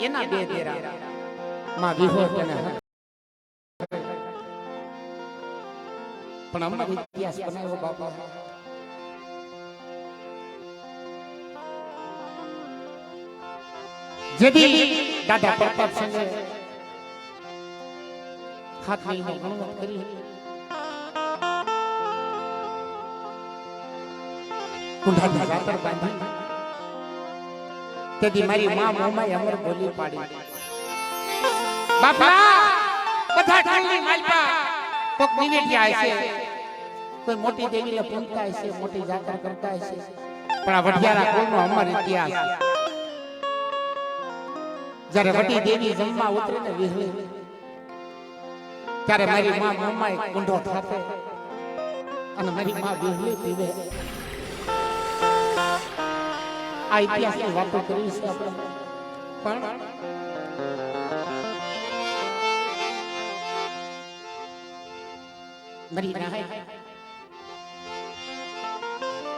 એના બે દેરા માં વિહો તને પણ અમારો ઇતિહાસ બનાવ્યો બાપા. જેથી દાદા પ્રતાપ સિંહે હાથની ગણવત કરી કુંડાની રાતર બાંધી તેથી મારી માં મોમાએ અમર બોલી પાડી. બાપા બધા ઠાલની માલપા કોક નિવેદ્યા હશે, કોઈ મોટી દેવીને પૂજતા હશે, મોટી જાત્રા કરતા હશે, પણ આ વઢિયારા કુળનો અમર ઇતિહાસ જ્યારે વટી દેવી જમવા ઉતરે ને વિહળી ત્યારે મારી માં મોમાએ કુંડો થાપે અને મારી માં વિહળી પીવે. આ ઇતિહાસની વાતો કરી છે આપણે, પણ મરી ના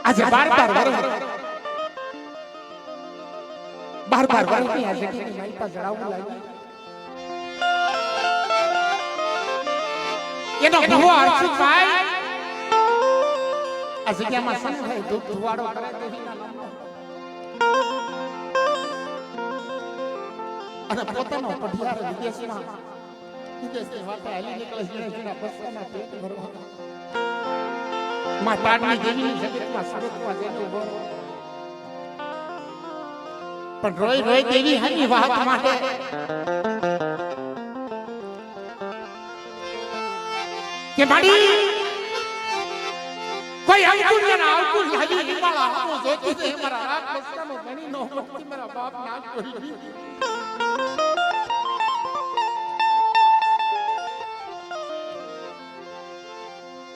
આજે બાર વર્ષની આ જટીની મારી પાસે જણાવવું લાગ્યું. એનો ભૂવો હર્ષિતભાઈ આ જગ્યામાં સંભાઈ દુઃખ ધુવાડો કરે દેવીના નામનો અને પોતાનો પઢિયાર વિદેશની વાતે હાલી નીકળે છે. જેના બસવાના પેટ ભરવા માં તાડની દેવીની જગતમાં સડકમાં જઈને ઉભો પણ રોય રોય દેવી હાની વાત માટે કે માડી કોઈ અંકુર ના અંકુર હાલી હિમાલા હામો જોતી છે. મારા રાત બસવાનો ગણી નો મસ્તી મારા બાપ ના કરી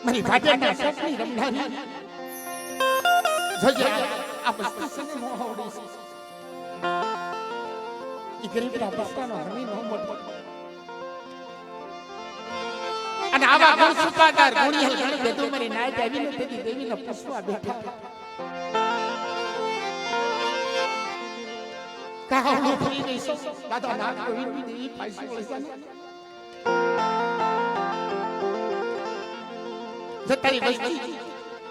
મારી ભાજના સપની રમનારી જોજે આ બસ્તી સને નો હોડી છે. ઈ ગરીબના બસ્તાનો હમી નો મોટો અને આવા ગુણ સુપાદાર ગુણિયલ ગણ બેદો મારી નાય દેવીને તેદી દેવીને પૂછવા બેઠા કહો નો ફરી ગઈ સો દાદા ના ગોવિંદ દેવી પાછી વળસાને જતારી બસ્તી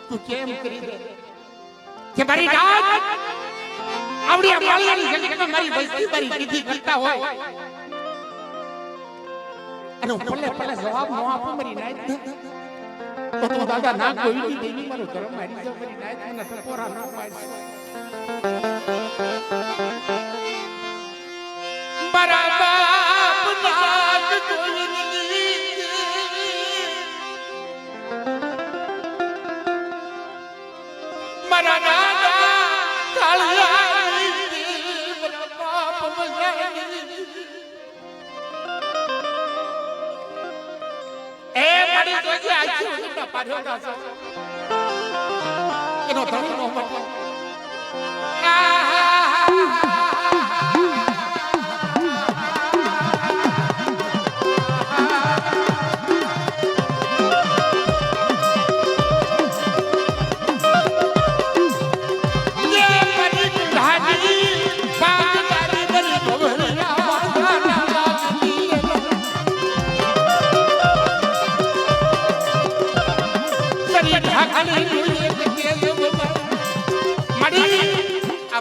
તું કેમ કરી દે કે મારી રાત આવડી આ માળિયાની જગતમાં મારી બસ્તી મારી કીધી કરતા હોય અને ભલે ભલે જવાબ નો આપો મારી નાય તો તું દાદા ના ગોવિંદ દેવી મારો ધર્મ મારી જાવ મારી નાય મને ટકોરા ન મારશે. મારા બાપ નાગ ગોવિંદ મારા દાદા કાળિયા મારા બાપ મજાની એ મારી જોજે આખી ઉંડા પાડ્યો ગાસો એનો ધણી નો મટો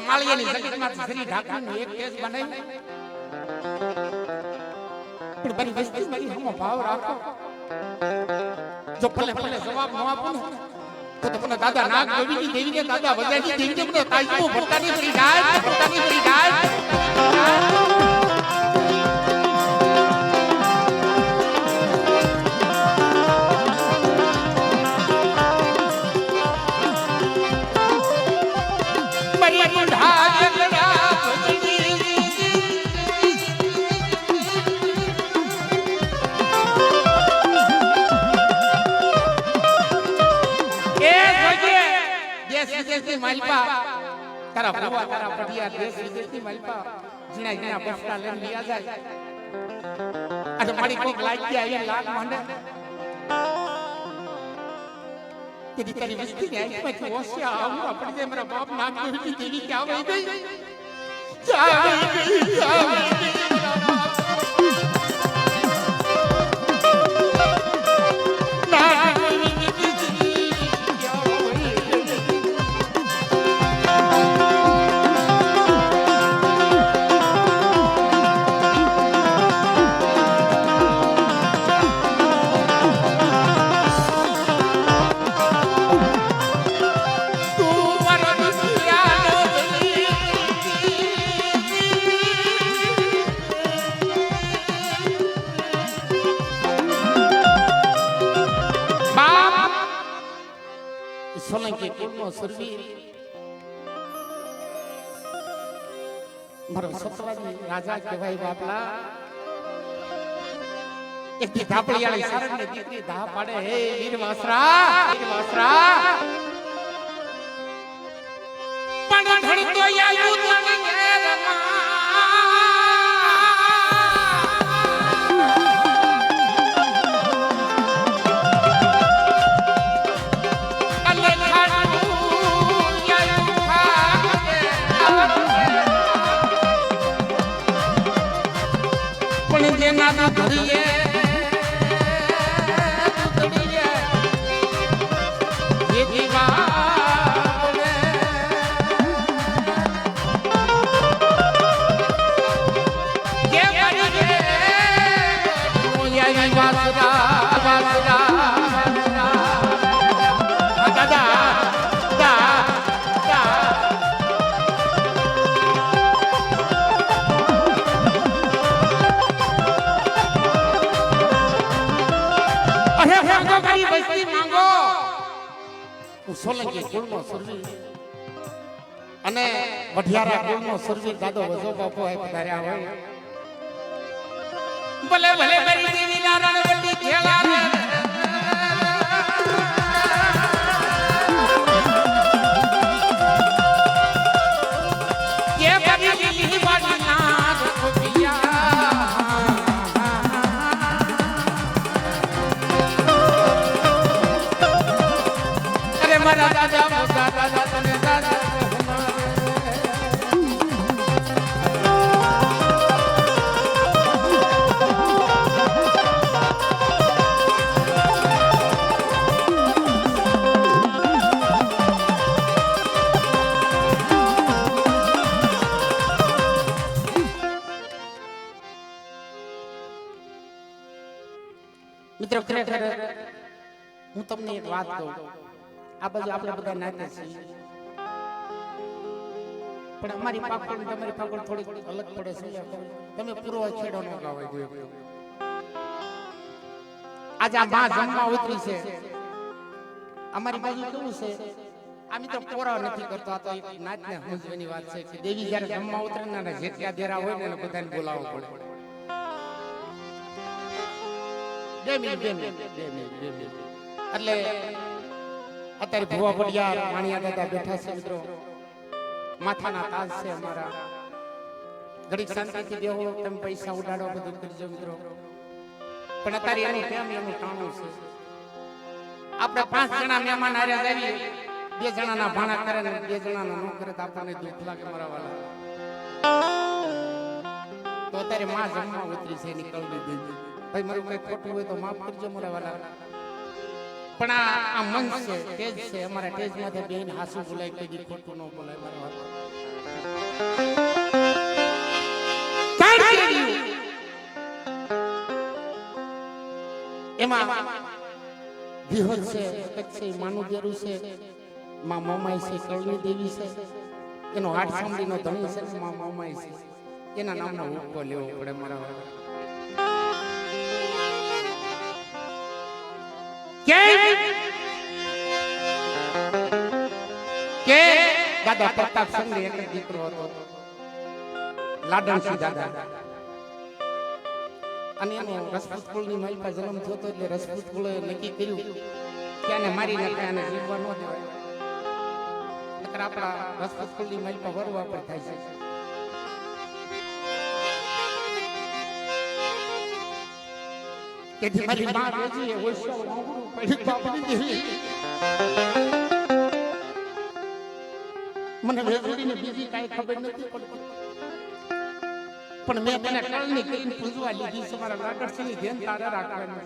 માળિયાની જગતમાં ફરી ઢાકરનું એક કેસ બનાવી પણ બની વસ્તી મારી હમો ભાવ રાખો જો ભલે ભલે જવાબ ન આપો તો તમને દાદા નાગ ગોવિંદ દેવીને દાદા વજાજી દેવીને મને તાજમો ભરતાની ફરી જાય ભરતાની ફરી જાય. માલપા તારા ભુવા તારા પઢિયા દેશ વિદેશની માલપા જીણા જીણા બસડા લઈને લીયા જાય અને મારી કોક લાગી આવી લાગ માંડે તેદી તારી વસ્તી ને આંખમાંથી ઓસ્યા આવું આપણે જે મારા બાપ નામ જોઈ દેવી કે આવે ગઈ સોલંકી કુળનો સુરવીર મારો સતવાજી રાજા કહેવાય બાપલા એક દી ધાપડિયાળી સારંગની દીકરી ધા પાડે હે વીર વાસરા પણ ધડતો આયુ તને ઘેરમાં ના ધરીએ એ દીવાને કે મરી રે ઓયા વાસરા સોલંકી કુળનો સુરવીર અને વઢિયારા કુળનો સુરવીર દાદો વજો બાપો હે પધાર્યા હોય ભલે ભલે મારી દેવી નારાયણ વલ્લી ખેલા રે કે બની દિલ્હી વાડી ના ખોપિયા અરે મારા દાદા મોટા દાદા તને દાદા મિત્રો ખરેખર હું તમને એક વાત કહું આ બાજુ આપણે બધા નાતે છીએ પણ અમારી પાકડ તમારી પાકડ થોડી અલગ પડે છે તમે પૂરો છેડો ન ગાવા જોઈએ આજે આ માં જમવા ઉતરી છે અમારી બાજુ કેવું છે આ મિત્રો પોરા નથી કરતો આ તો એક નાચને સમજવાની વાત છે કે દેવી જ્યારે જમવા ઉતરે ને જેટલા દેરા હોય ને એને બધાને બોલાવવું પડે 2 મિનિટ એટલે અત્યારે ભુવા પડિયા માણિયા દાદા બેઠા છે મિત્રો માથાના તાજ છે અમારા ઘડીક શાંતિથી બેહો તમે પૈસા ઉડાડો બધું કરજો મિત્રો પણ અત્યારે એનું કેમ એનું ટાણું છે આપણે 5 જણા મહેમાન આર્યા જાવીએ 2 જણાના ભાણા કરે ને 2 જણાના ન કરે તો આપણને દુઃખ લાગે મારા વાલા તો અત્યારે માં જમવા ઉતરી છે નીકળવી દીધી ભાઈ મારું કઈ ખોટું હોય તો માફ કરજો મારા વાલા પણ આ મન છે તેજ છે અમારા તેજ માંથી બેન હાસુ બોલાય કદી ખોટું ન બોલાય મારા વાલા એમાં વિહોર છે કચ્છી માનું દેરું છે માં મોમાઈ છે કળની દેવી છે એનો હાથ સાંભળીનો ધણી છે માં મોમાઈ છે એના નામનો હુક્કો લેવો પડે મારા વાલા કે દાદા પ્રતાપ સંઘ એક દીકરો હતો લાડણસિંહ દાદા અને એનો રસપૂત કુળની મારી પાસે જન્મ થયો હતો એટલે રસપૂત કુળે નક્કી કર્યું કે આને મારી નાખાય અને જીવવા ન દેવાય નકર આપણા રસપૂત કુળની મારી પાસે વરવા પર થાય છે તેથી મારી માં વેજી એ ઓછો પડી બાપડી દેવી મને વેજડીને બીજી કાઈ ખબર નથી પડતી પણ મેં તને કળની કરીને પૂજવા લીધી છે મારા વાગડસિંહની ધ્યાન તારે રાખવાનું છે.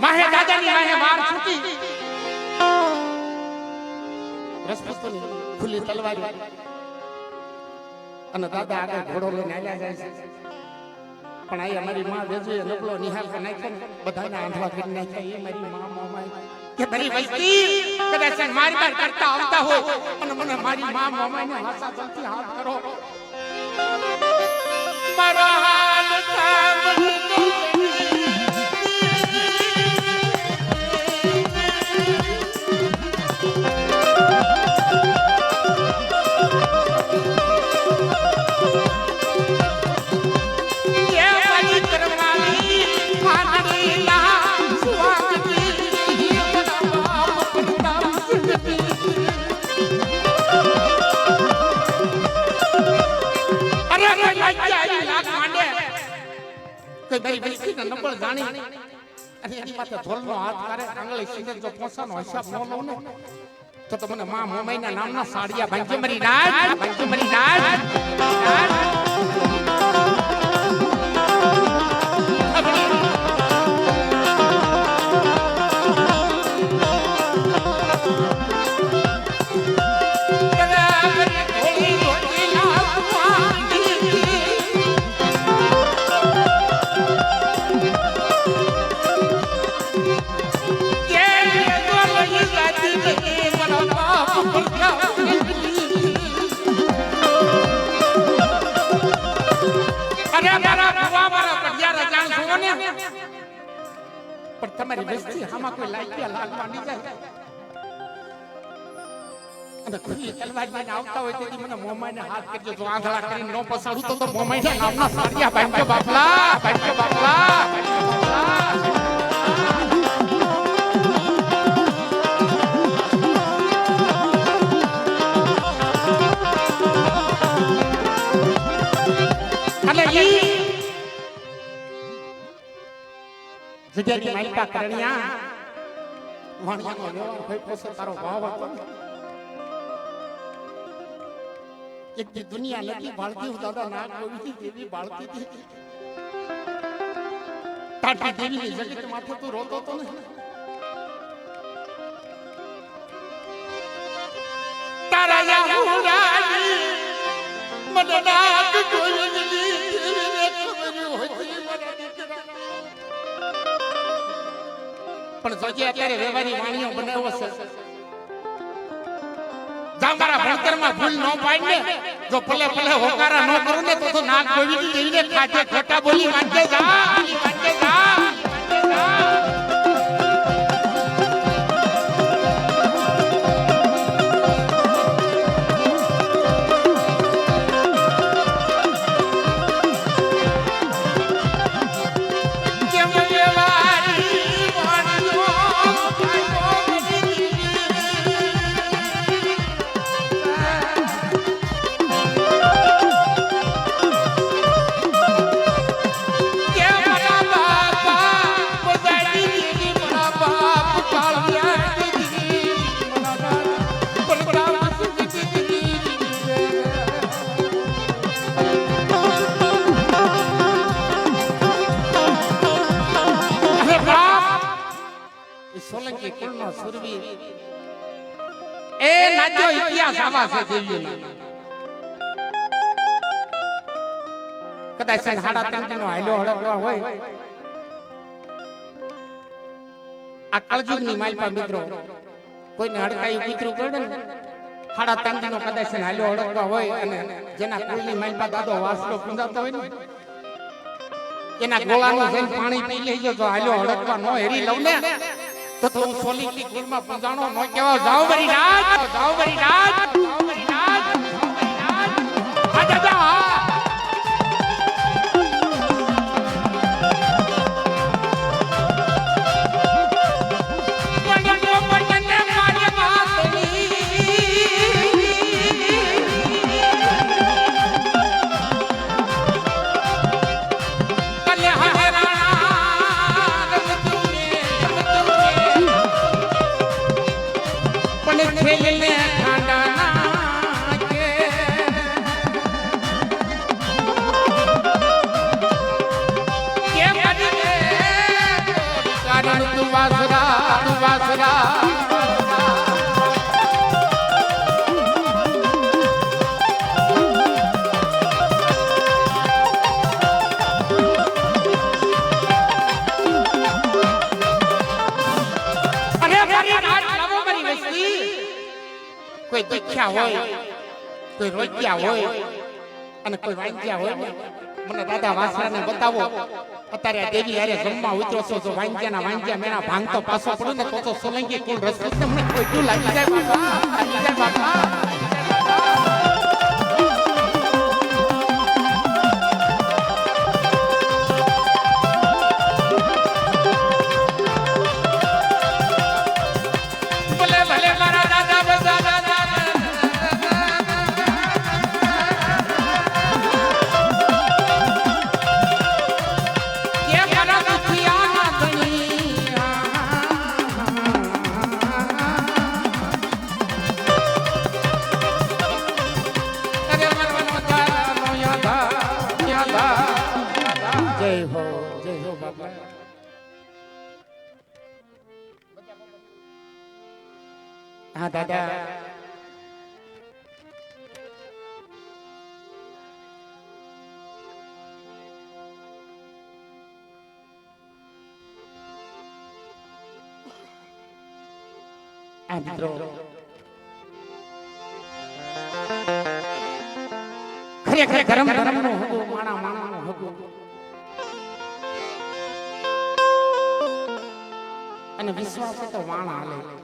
માહે દાદાની માહે વાર છૂટી રસપુતની ખુલ્લી તલવારી અને દાદા આગળ ઘોડો લઈને આવ્યા જાય છે. પણ આ અમારી માં વેજે નબળો નિહાલ કે નાખ્યો બધાને આંધળા કરી નાખ્યા. એ મારી માં મોમાઈ કે મારી વસ્તી કદાચ મારી બાર કરતા આવતા હોય અને મને મારી માં મોમાઈને હાસા જલ્દી હાથ કરો. મારો હાલ સાંભળી મારી વસ્તીના નંબર જાણી અને એની માથે ધોલનો હાથ કરે આંગળી સીધે જો પોસાનો હિસાબ ન લઉં ને તો મને માં મોમાઈના નામના સાડિયા ભાંજે મરી રાજ ભાંજે મરી રાજ. પણ તમારી વસ્તી આમાં કોઈ લાગ્યા લાગ માંડી જાય અને ખુલ્લી તલવારી આવતા હોય તેથી મને મોમાઈને હાથ કરજો. જો આંધળા કરીને ન પસાડું તો મોમાઈના નામના સાડિયા ભાંજો બાપલા ભાંજો બાપલા ભાંજો બાપલા. જગ્યાની માલિકા કરણિયા વાણિયાનો વ્યવહાર હોય પોસે તારો ભાવ હતો. એક દી દુનિયા લગી બાળકી હું દાદા નાગ ગોવિંદી દેવી બાળકી હતી. તાટી દેવીની જગત માથે તું રોતો તો ને તારા યાહુરાની મને નાગ ગોવિંદી દેવીને ખબર હતી મારા દીકરા. પણ જોજે અત્યારે વ્યવહારી વાણીઓ બનાવ્યો છે. જા મારા ભણતરમાં ભૂલ ન પાડી ને જો ભલે ભલે હોકારા ન કરું ને તો નાગ ગોવિંદી દેવીને ખાટે ખોટા બોલી વાંચે જા વાંચે જા. સોલંકી કુળનો સુરવીર એ નાજો ઇતિહાસ આવા છે દેવીઓના. કદાચ હાડા ત્રણનો હાલ્યો હળગવા હોય આ કળજુગની માલપા મિત્રો કોઈને હડકાયું કૂતરું કરે ને હાડા ત્રણનો કદાચ હાલ્યો હળગવા હોય અને જેના કુળની માલપા દાદો વાસલો પૂંજાતા હોય ને એના ગોળાનું જઈને પાણી પી લેજો તો હાલ્યો હળગવા ન હેરી લઉં ને તો તું સોલંકી કુળમાં પૂજાણો ન કહેવા. જાઓ બરી રાજ જાઓ બરી રાજ જાઓ બરી રાજ આ દાદા ખેલને ખાંડાના વાસરા કોઈ દુખ્યા હોય કોઈ રોજ્યા હોય અને કોઈ વાંચ્યા હોય મને દાદા વાસરાને બતાવો અત્યારે આ દેવી હારે જમવા ઉતરો છો જો વાંચ્યા મેણા ભાંગતો પાછો પડું ને તો સોલંકી કુલ રસરસ ને મને કોઈ ક્યું લાગી જાય બાપા હા દાદા આ મિત્રો ખરેખર ધર્મ નો હગો માણા નો હગો અને વિશ્વાસ તો વાણા હાલે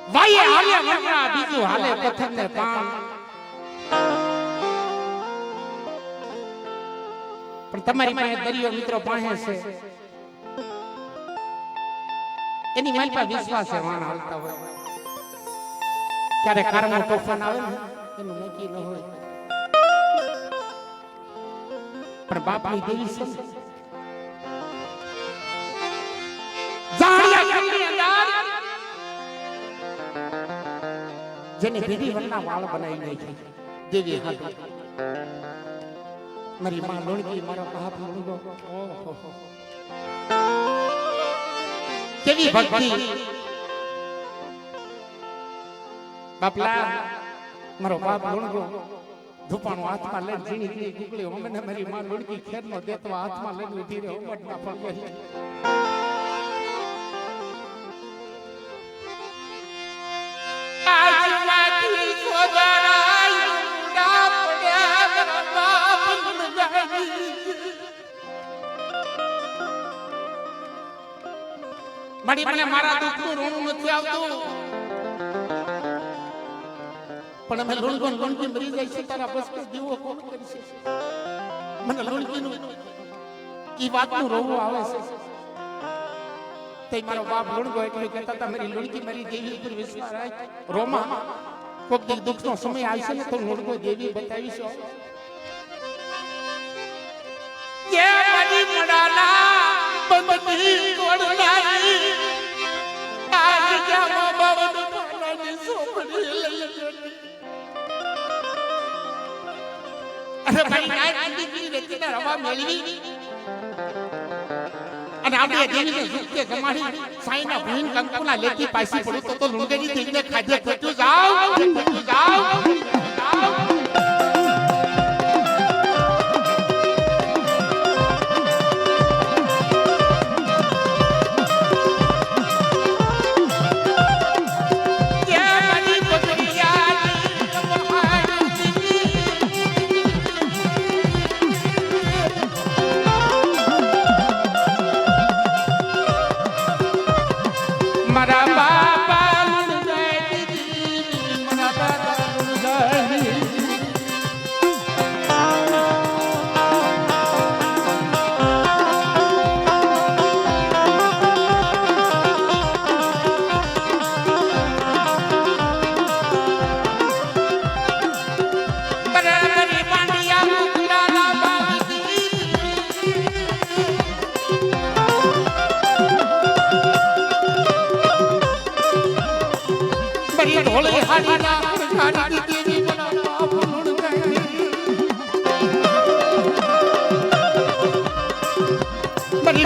વાયે હાલે વગરા બીજું હાલે પથ્થર ને પાન પણ તમારી પાસે દરિયો મિત્રો પાસે છે એની મારી પાસે વિશ્વાસ છે વાણ હાલતા હોય ક્યારે કારનો તોફાન આવે ને એનું નક્કી ન હોય પણ બાપની દેવી છે જેને ભેડી વરના વાળ બનાવી નાખી દેવી હાથ મારી માં લોણકી મારો બાપ લોણગો ઓહો કેવી ભક્તિ બાપલા મારો બાપ લોણગો ધૂપાનો હાથમાં લઈને ઝીણી ઝીણી ગુગળી અમને મારી માં લોણકી ખેરનો દેતો હાથમાં લઈને ઉભી રહે ઉમટના પગ મારી મને મારા દુઃખનું રોણું નથી આવતું પણ અમે લોણકી મરી જાય છે તારા બસ કે દીવો કોણ કરશે મને લોણકીનું ઈ વાતનું રોવું આવે છે તે મારો બાપ લોણગો એટલું કહેતા હતા મારી લોણકી મારી દેવી ઉપર વિશ્વાસ રાખ રોમા કોક દી દુઃખનો સમય આવશે ને તો લોણગો દેવી બતાવીશો કે મારી મડાલા બંધી તોડનારી આજ જામા બાવન પાલાની સોપડી લઈ અરે ભાઈ નાઈ દીકરી રેતીના રવા મેળવી અને આપણે દેવીને સુખે જમાડી સાઈના ભીન કંકુના લેતી પાસી પડું તો લુંગેની દેવીને ખાધે ખોટું જાવ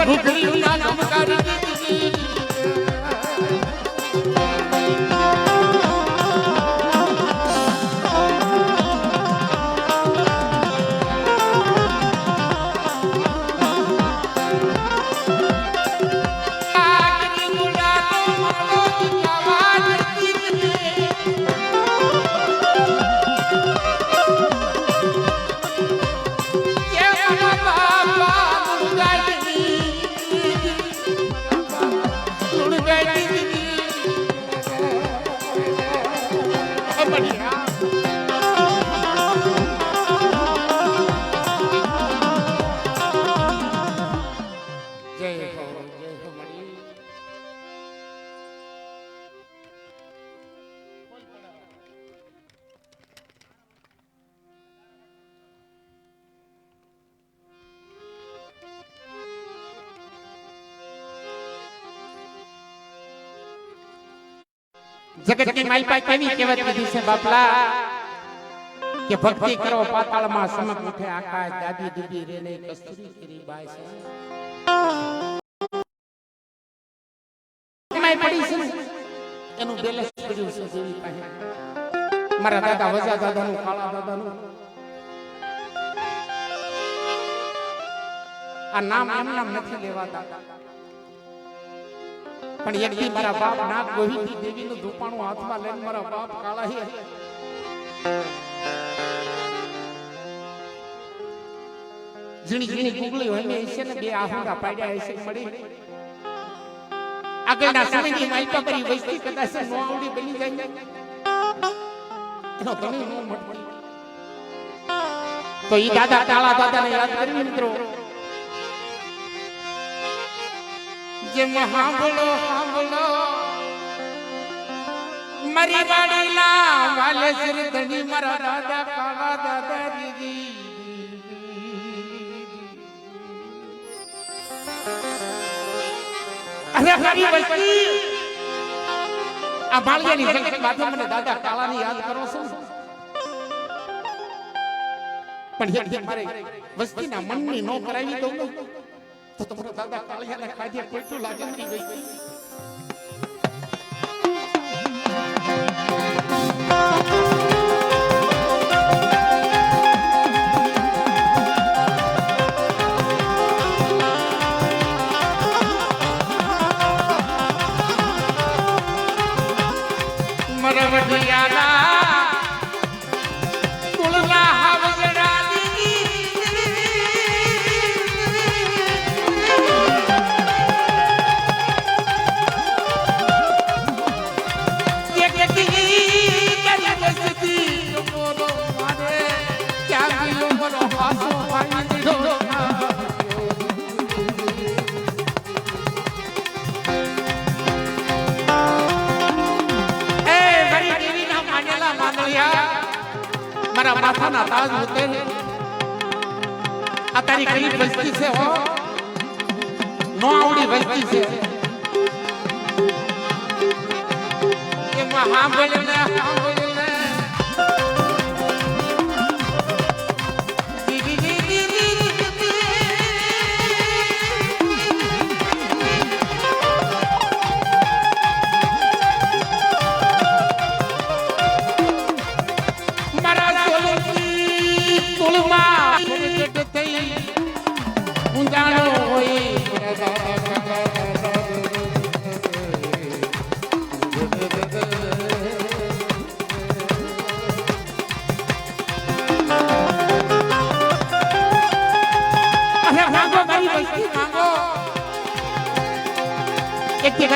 ભૂખરી ચમકારી દીધી जगत की मालपा केवी कहेवत कही છે બાપલા કે ભક્તિ કરો પાતાળમાં સમક ઉઠે આકાશ દાદી દીદી રેને કસ્તુરી કરી બાય છે માય પડી છે એનું બેલેન્સ પડ્યું છે દેવી પાસે મારા દાદા વજા દાદાનું કાળા દાદાનું આ નામ એમ નામ નથી લેવાતા પણ એક દી મારા બાપ નાગ ગોહિતી દેવીનું ધૂપાણું હાથમાં લઈને મારા બાપ કાળા હે ઝીણી ઝીણી ગુગળી હોય ને છે ને બે આહુડા પાડ્યા હશે મળી આગળના સમયની માલપા કરી વસ્તી કદાચ નો આવડી બની જાય એનો ઘણી નો મળતી તો ઈ દાદા કાળા દાદાને યાદ કરી મિત્રો જે હાંભળો હાંભળો મારી વાડીલા વાલે શ્રી ધણી મારા દાદા કાળા દાદા દીદી અરે મારી વસ્તી આ બાળિયાની જગત માથે મને દાદા કાળાની યાદ કરો છો પણ એક મારે વસ્તીના મનની નો કરાવી દઉં તો તમારો દાદા કાળિયાના ખાધે કેટલું લાગે નહીં ગઈ મરવડિયાના કુળના હાવજડા મારા માથાના તાજ હોતે આ તારી ગરીબ વસ્તી છે હો નો આવડી વસ્તી છે કે મહાબળને હાંભળને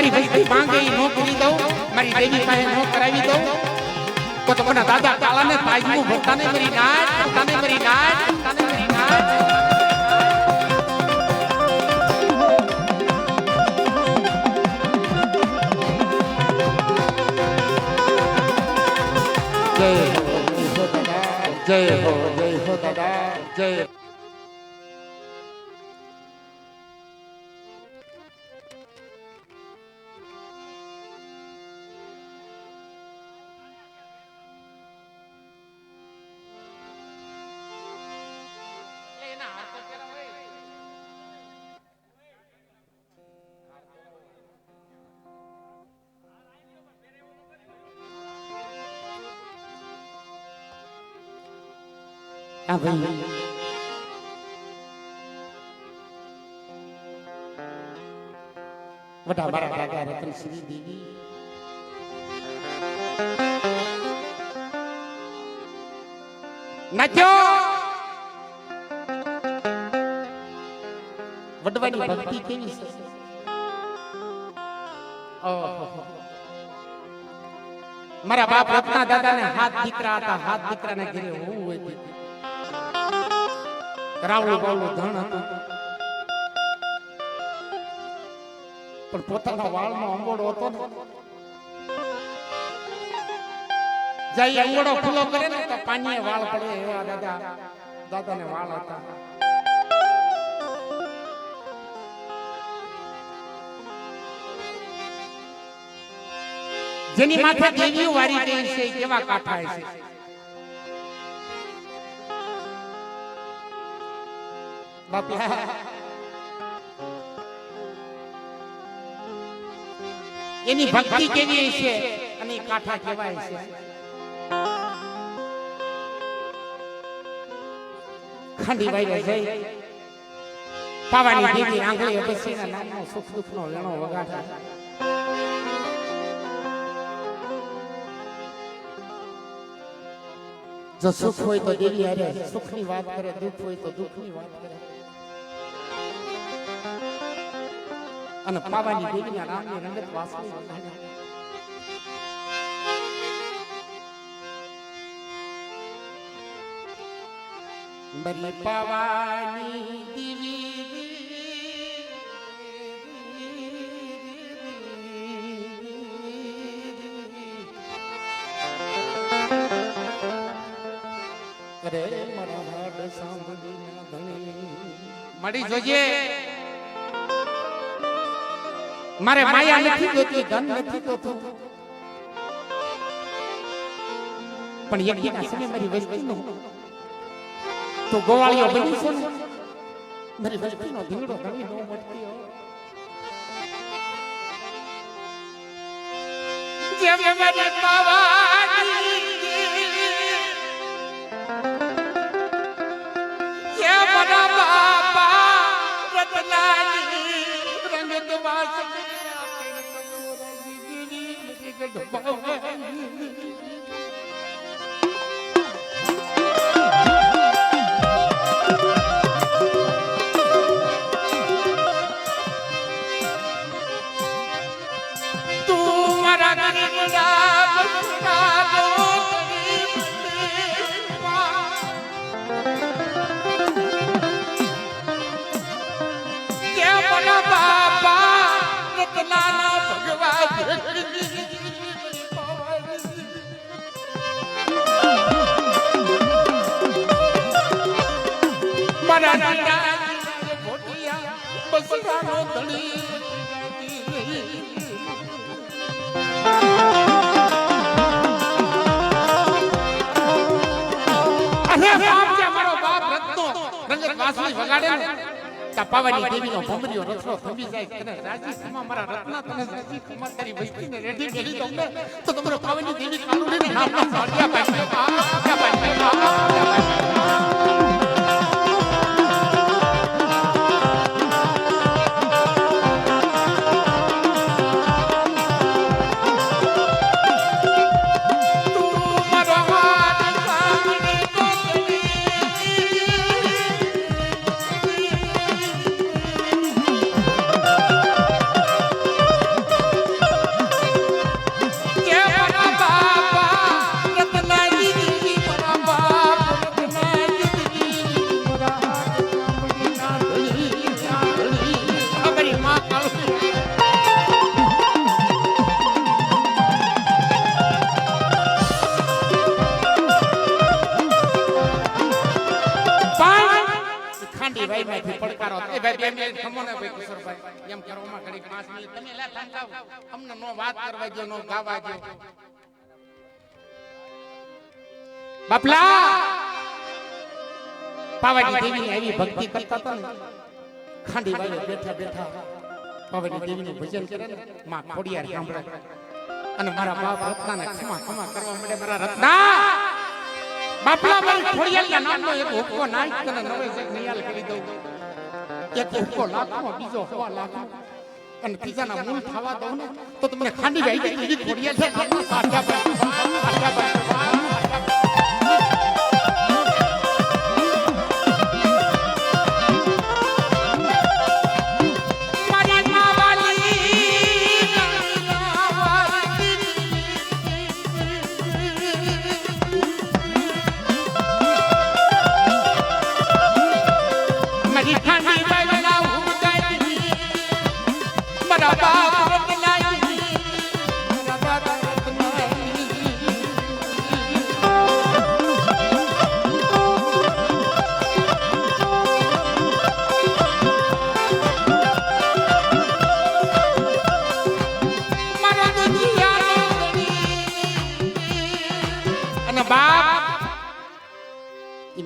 મારી વસ્તી માંગે નો કરી દઉં મારી દેવી પાસે નો કરાવી દઉં તો તમારા દાદા કાળાને તાજનું ભક્તાને મરી નાટ ભક્તાને મરી નાટ ભક્તાને મરી નાટ જય હો દાદા જય આ ભાઈ વડા મારા દાદા રતનસિંહ દેવી નાચ્યો વડવાની ભક્તિ કેવી છે ઓહો મારા બાપ રત્ના દાદાને હાથ દીકરા હતા હાથ દીકરાને ઘરે હોવું હોય રાવળું બાવળું ધણ હતું પણ પોતાના વાળનો અંગોડો હતો ને જાય અંગોડો ખુલ્લો કરે ને તો પાણીએ વાળ પડે એવા દાદાને વાળ હતા જેની માથે દેવીઓ વારી દે છે કેવા કાઠા છે બાપલા એની ભક્તિ કેવી છે અને કાઠા કેવાય છે ખાંડી વાયરે જઈ પાવાની દેવી આંગળીએ બેસીને નામનો સુખ દુઃખનો વેણો વગાડે જો સુખ હોય તો દેવી હારે સુખની વાત કરે દુઃખ હોય તો દુઃખની વાત કરે અને પાવાની દેવીના નામની રંગત વાસની વગાડે બરી પાવાની દેવી અરે મારા હાડ સાંભળીને ધણી મળી જોજે મારે માયા નથી જોતી ધન નથી જોતું પણ યજ્ઞના સમય મારી વસ્તીનો તો ગોવાળીઓ બની છે ને મારી વસ્તીનો ધીંગડો ધણી નો મટતી હો જેમ મારી પાવાની પાવાની દેવીનો ભમરીઓ રથડો થંભી જાય તને રાજી ખમા મારા રત્ના તને રાજી ખમા તારી વૈષ્ણવીને રેડી કરી દઉં ને તો તમારો પાવાની દેવી કાનુડીને નામ સાડ્યા પાઈ પડકારો એ ભાઈ 2 મિનિટ ખમો ને ભાઈ કિશોરભાઈ એમ કરવામાં ઘડી 5 મિનિટ તમે લા થાંગાવ અમને નો વાત કરવા દો નો ગાવા દો બાપલા પાવાની દેવીની આવી ભક્તિ કરતા હતા ને ખાંડી વાળે બેઠા બેઠા પાવાની દેવીનું ભજન કરે ને માં ખોડિયાર સાંભળે અને મારા બાપ રત્નાને ખમા ખમા કરવા માંડે મારા રત્ના બાપલા મારી ખોડિયાલના નામનો એક હુક્કો નાખ તને નવે એક નિયાલ કરી દઉં એક હુક્કો લાખમાં બીજો હવા લાખ અને ત્રીજાના મૂળ થવા દઉં ને તો તમને ખાંડી જાય કે બીજી ખોડિયાલ છે નામનો સાચા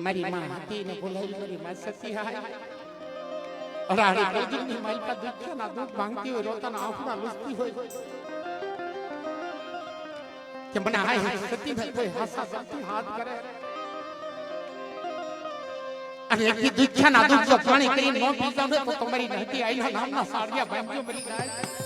મારી માં હતી ને બોલાવી મારી માં સતી હાય અરાડી કલજુની માલકા દુખના દુખ માંગતી હોય રોતાના આંખના લૂસતી હોય કે મને હાય સતી ભાઈ કોઈ હાસા સતી હાથ કરે અને એક દુખના દુખ જો પાણી કરીને નો પી જાવ તો તમારી નહતી આઈના નામના સાડિયા ભાંગ્યો મરી જાય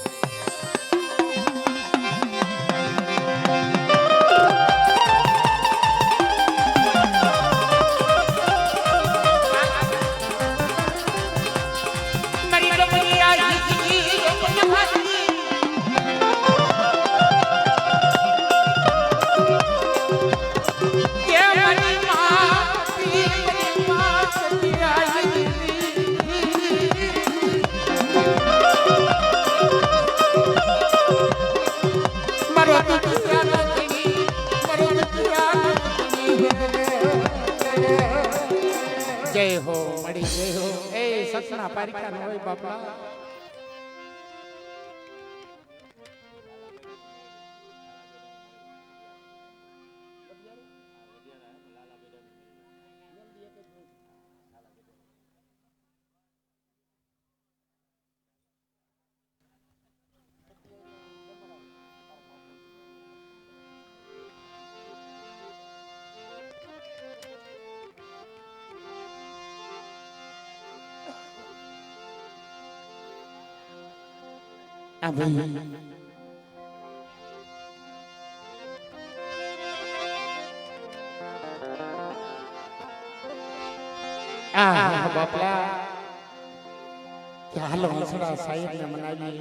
જય હો મળી જય હો એ સસના પારિકા નો હોય બાપલા બાપલા હાલો હસડા સાહેબ ને મનાવી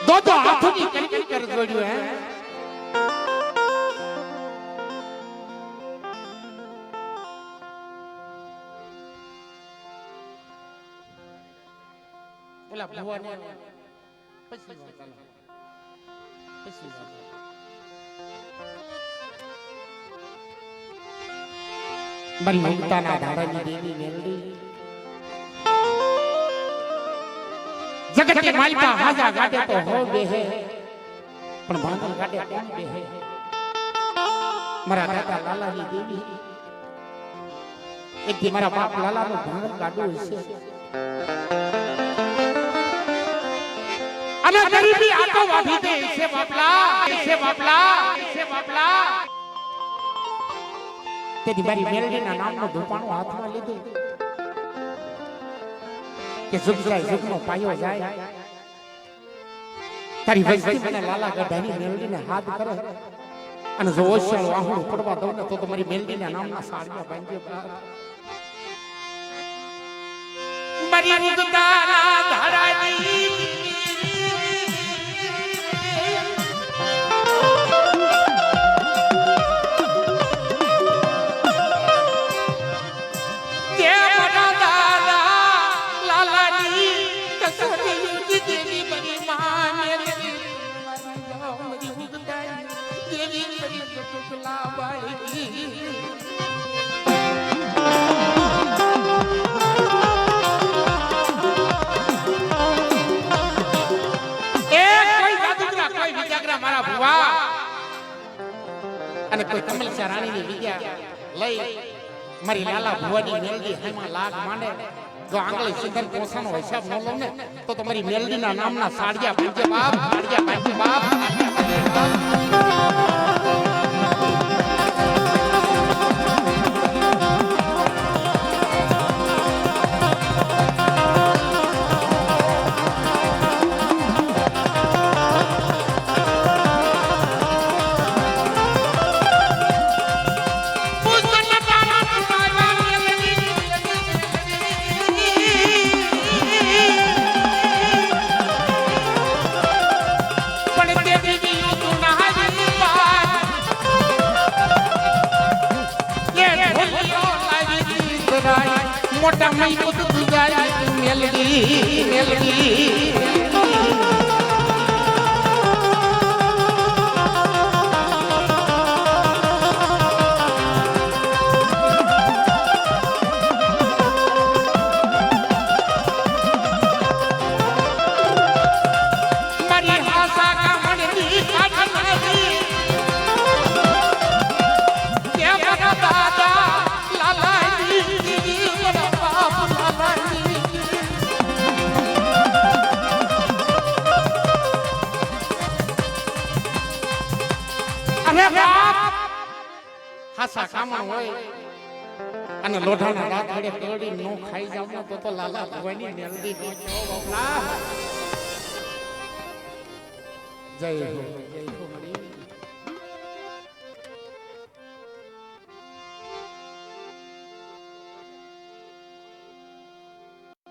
દો હાથોની કરી કર જોડ્યું હે ઓલા ભુવાને પછી મારી મમતાના ધારાની દેવી મેલડી જગતની માલિકા હાજા ગાડે તો હો બેહે પણ ભાંગલ ગાડે કોણ બેહે મારા દાદા લાલાની દેવી એક દી મારા બાપ લાલાનો ભાંગલ ગાડું છે અને ગરીબી આટો વાભી દે છે બાપલા તેની મારી મેલડીના નામનો ધોપાણો હાથમાં લીધું કે જુગ જાય જુગનો પાયો જાય તારી વૈસી મને લાલા ગઢાની મેલડીને હાથ કરે અને જો ઓશિયાળું આહુડું પડવા દઉં ને તો મારી મેલડીના નામના સાડિયા બાંધ્યો મારી ઉદતાના ધારાની અને કોઈ કમલસા રાણીની વિદ્યા લઈ મારી લાલા ભુવાની મેલડી હાઈમાં લાગ માંડે જો આંગળી સિંગલ પોસાનો હિસાબ ન લો ને તો તમારી મેલડીના નામના સાડિયા પાંજે બાપ સાડિયા પાંજે બાપ સમય પૂતું જાય મેલડી મેલડી હાસા કામણ હોય અને લોઢાના રાત ઘડે કડી નો ખાઈ જાવ ને તો લાલા ભવાની મેલડી નો છો બાપલા જય હો મળી